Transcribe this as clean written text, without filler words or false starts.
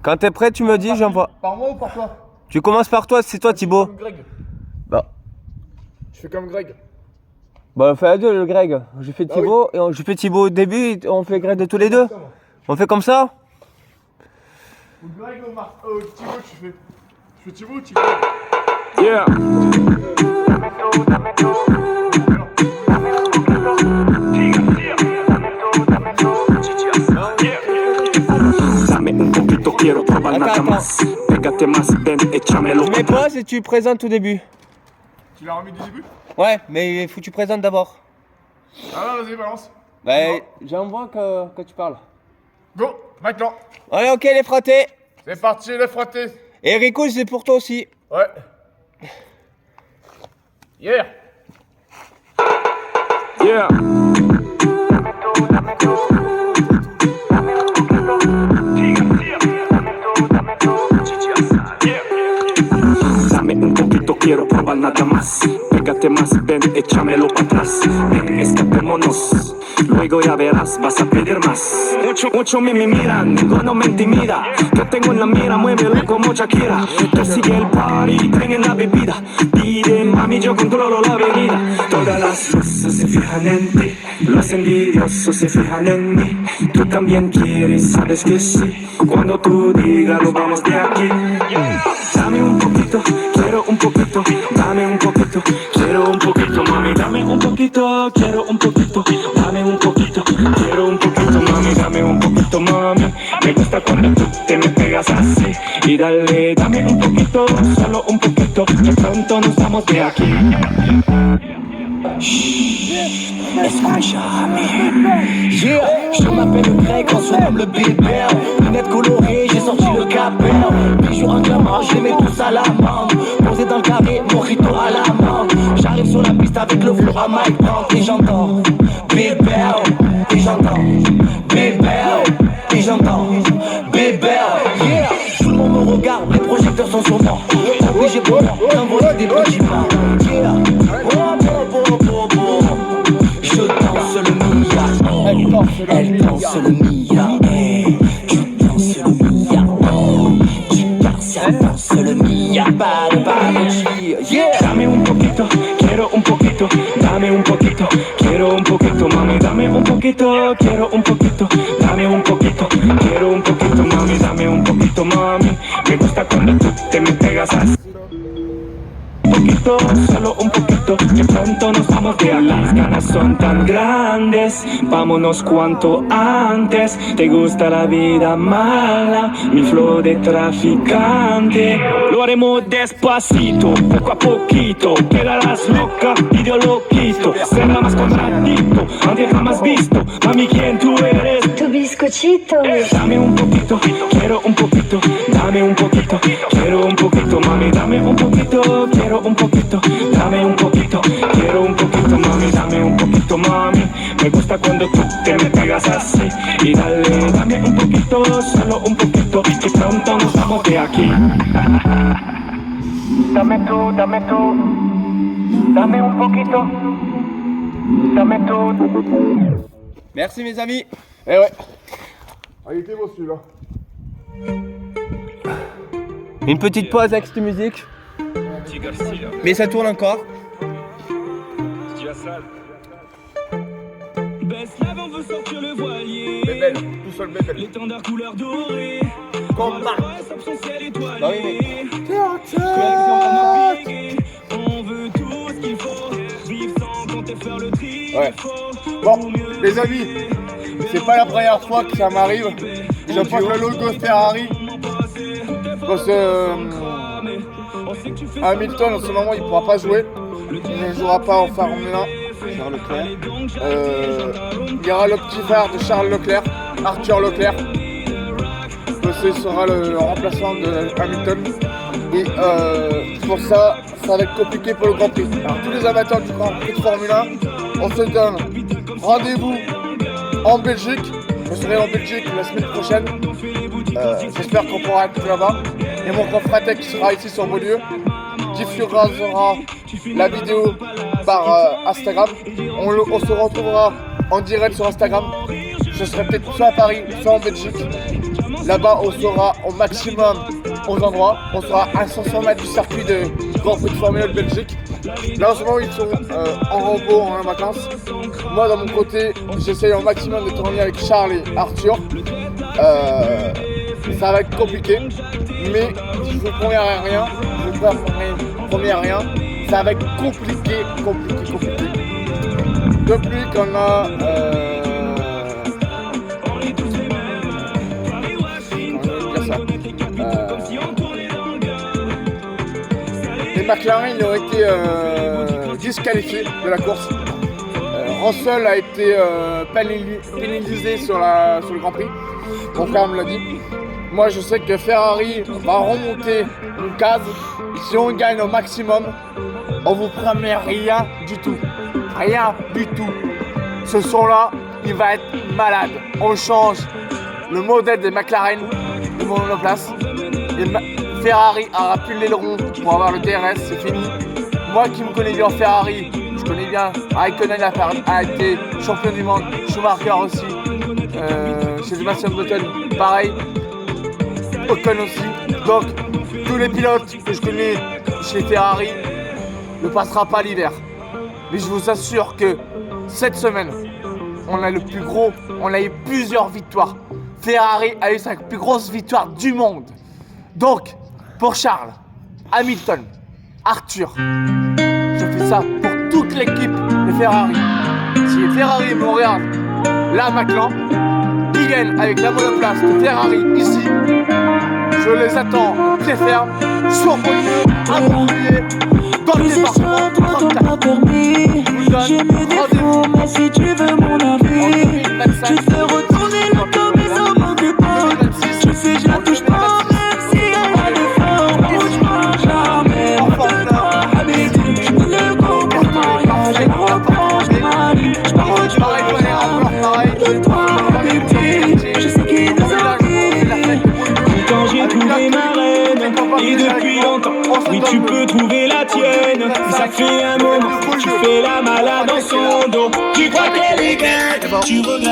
Quand t'es prêt, tu me dis, j'envoie. Par moi ou par toi? Tu commences par toi, c'est toi Thibaut. Comme Greg. Bah. Je fais comme Greg. Bah on fait à deux le Greg. Je fais Ah oui. Thibaut et je fais Thibaut au début et on fait Greg de tous les deux. On fait comme ça? Ou Greg ou Marc. Thibaut, tu fais. Je fais Thibaut ou Thibaut? Yeah. Dame un poquito, quiero probar nada más. Pégate más, ven, échamelo. Tu mets pause et tu présentes au début. Tu l'as remis du début? Ouais, mais il faut que tu présentes d'abord. Ah là, vas-y, balance. Bah, j'envoie que tu parles. Go, maintenant. Allez, ok, les fratés. C'est parti, les frottés. Et Rico, c'est pour toi aussi. Ouais. Yeah. Yeah. Dame un poquito, quiero probar nada más. Pégate más, ven, échamelo para atrás. Ven, escapémonos. Luego ya verás, vas a pedir más. Mucho me miran, ninguno me intimida. Yo tengo en la mira, muévelo como Shakira. Tú sigue el party, ten en la bebida. Pide, mami, yo controlo la avenida. Todas las luces se fijan en ti. Los envidiosos se fijan en mí. Tú también quieres, sabes que sí. Cuando tú digas, nos vamos de aquí. Dame un poquito, quiero un poquito. Dame un poquito, quiero un poquito, mami. Dame un poquito, quiero un poquito. Dame un poquito, quiero un poquito, mami. Dame un poquito, mami. Me gusta cuando tú te me pegas así. Y dale, dame un poquito, solo un poquito. Que pronto nos vamos de aquí. Escúchame. Yeah, je m'appelle Greg, on surnomme le Big Bear. Lunettes colorées, j'ai sorti le capeur. Bijoux en diamant, je les mets tous à l'amende. Posé dans le carré, mojito à la mangue. J'arrive sur la piste avec le flow à Mike Brown. Et j'entends Big Bear, et j'entends Big Bear, et j'entends Big Bear. Yeah, tout le monde me regarde, les projecteurs sont sur moi. Obligé pour moi d'envoyer des petits pas. Yeah, je danse le Mia, elle danse le Mia, tu danses le Mia, tu danses, elle danse le Mia, pas de cheer, yeah. Dame un poquito, quiero un poquito. Dame un poquito, quiero un poquito, mami. Dame un poquito, quiero un poquito. Dame un poquito, quiero un poquito, mami. Dame un poquito, mami. Me gusta cuando tú te me pegas así. Un poquito, solo un poquito, que pronto nos vamos de aquí. Las ganas son tan grandes, vámonos cuanto antes. Te gusta la vida mala, mi flow de traficante. Lo haremos despacito, poco a poquito. Quedarás loca y yo lo quito. Será más contradicto, antes jamás visto. Mami, ¿quién tú eres? Tu bizcochito. Dame un poquito, quiero un poquito. Dame un poquito, quiero un poquito, mami. Dame un poquito, quiero un poquito. Dame un poquito, quiero un poquito, mami. Dame un poquito, mami. Me gusta cuando tú te me pegas así. Y dale, dame un poquito, solo un poquito. Que pronto nos vamos de aquí. Dame tú, dame tú. Dame un poquito. Dame tú. Merci mes amis. Eh ouais. Ah, il était beau celui-là. Une petite pause avec cette musique. Mais ça tourne encore. On veut sortir le voilier. Bébel, tout seul bébel. L'étendard couleur dorée. Comme Marc. Son ciel étoilé. Bah oui, On veut tout ce qu'il faut. Vivre sans compter faire le tri. Ouais. Bon, les amis, c'est pas la première fois que ça m'arrive. Je porte le logo Ferrari. Parce que Hamilton en ce moment il pourra pas jouer. Il ne jouera pas en Formule 1. Charles Leclerc. Il y aura le petit frère de Charles Leclerc, Arthur Leclerc. Ce sera le remplaçant de Hamilton. Et pour ça, ça va être compliqué pour le Grand Prix. Alors tous les amateurs du Grand Prix de Formule 1, on se donne rendez-vous en Belgique. Je serai en Belgique la semaine prochaine. J'espère qu'on pourra être là-bas. Et mon confrère qui sera ici sur Beaulieu diffusera la vidéo par Instagram. On se retrouvera en direct sur Instagram. Je serai peut-être soit à Paris, soit en Belgique. Là-bas, on sera au maximum aux endroits. On sera à 500 mètres du circuit de Grand Prix de Formule 1 de Belgique. Là, en ce moment, ils sont en repos, en vacances. Moi, dans mon côté, j'essaye au maximum de tourner avec Charles et Arthur. Ça va être compliqué, mais je vous promets rien. Ça va être compliqué. Depuis qu'on a les McLaren, ils ont été disqualifiés de la course. Russell a été pénalisé sur le Grand Prix. Mon frère me l'a dit. Moi, je sais que Ferrari va remonter une case. Si on gagne au maximum, on vous promet rien du tout. Rien du tout. Ce son-là, il va être malade. On change le modèle des McLaren, le monoplace. Et Ferrari aura plus l'aileron pour avoir le DRS, c'est fini. Moi qui me connais bien en Ferrari, je connais bien. Raikkonen a été champion du monde, Schumacher aussi. Chez Sebastian Vettel, pareil. Ocon aussi. Donc, tous les pilotes que je connais chez Ferrari ne passera pas l'hiver. Mais je vous assure que cette semaine, on a le plus gros, on a eu plusieurs victoires. Ferrari a eu sa plus grosse victoire du monde. Donc, pour Charles, Hamilton, Arthur, je fais ça pour toute l'équipe de Ferrari. Si Ferrari me regarde, là maintenant, qui gagne avec la monoplace de Ferrari ici, je les attends de pied ferme, sur Beaulieu, à Montpellier, dans le département 34. J'ai mes défauts, mais si tu veux mon avis, je te fais retourner le temps, mais ça manque pas. Je sais, je la touche pas, même si elle a des formes. Je mange jamais, le comportement, j'ai reproche de ma vie. Je parle de toi, bébé, je sais qu'il nous arrive. Quand j'ai trouvé ma reine, et depuis longtemps, oui tu peux trouver la tienne. Ça fait un moment, tu fais la malade dans son dos. Tu crois qu'elle est bête, tu regrettes